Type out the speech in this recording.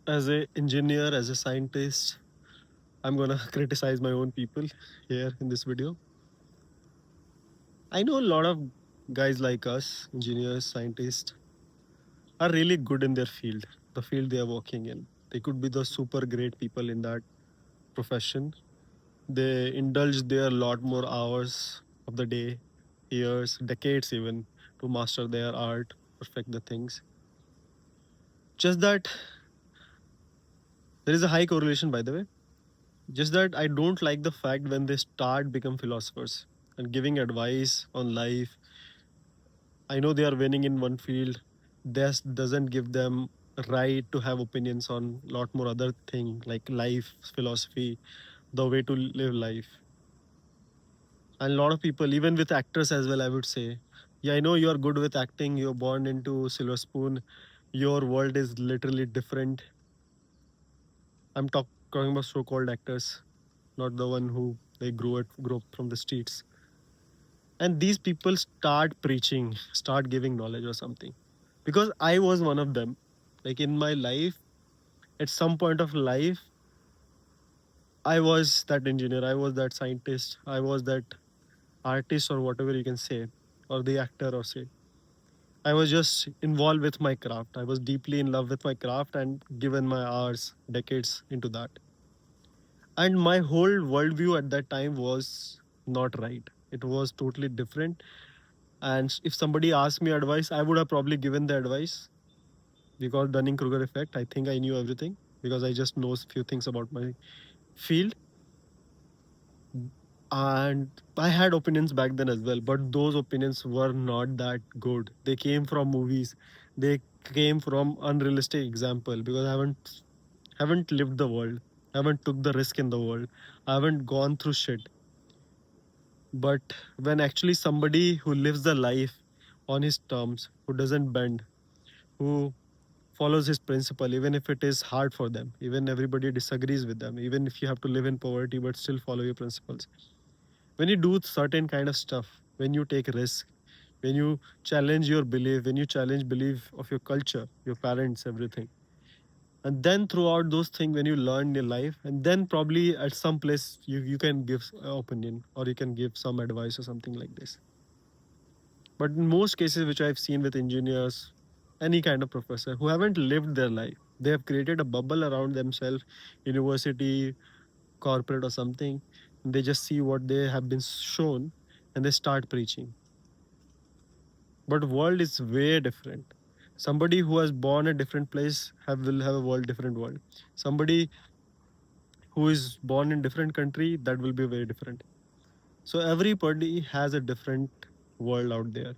As a engineer, as a scientist, I'm gonna criticize my own people here in this video. I know a lot of guys like us, engineers, scientists, are really good in their field, the field they are working in. They could be the super great people in that profession. They indulge their lot more hours of the day, years, decades even, to master their art, perfect the things. Just that there is a high correlation, by the way. Just that I don't like the fact when they start become philosophers and giving advice on life. I know they are winning in one field. This doesn't give them right to have opinions on lot more other thing like life, philosophy, the way to live life. And a lot of people, even with actors as well, I would say, yeah, I know you are good with acting. You're born into silver spoon. Your world is literally different. I'm talking about so-called actors, not the one who they grew up from the streets. And these people start preaching, start giving knowledge or something. Because I was one of them. Like in my life, at some point of life, I was that engineer, I was that scientist, I was that artist or whatever you can say, or the actor or say. I was just involved with my craft. I was deeply in love with my craft and given my hours, decades into that. And my whole worldview at that time was not right. It was totally different. And if somebody asked me advice, I would have probably given the advice because Dunning Kruger effect. I think I knew everything because I just know a few things about my field. And I had opinions back then as well, but those opinions were not that good. They came from movies. They came from unrealistic example because I haven't lived the world. I haven't took the risk in the world. I haven't gone through shit. But when actually somebody who lives the life on his terms, who doesn't bend, who follows his principle, even if it is hard for them, even everybody disagrees with them, even if you have to live in poverty but still follow your principles. When you do certain kind of stuff, when you take risk, when you challenge your belief, when you challenge belief of your culture, your parents, everything, and then throughout those things when you learn your life, and then probably at some place you can give opinion or you can give some advice or something like this. But in most cases which I've seen with engineers, any kind of professor who haven't lived their life, they have created a bubble around themselves, university, corporate or something. They just see what they have been shown and they start preaching. But world is way different. Somebody who has born a different place will have a world different world. Somebody who is born in different country, that will be very different. So everybody has a different world out there.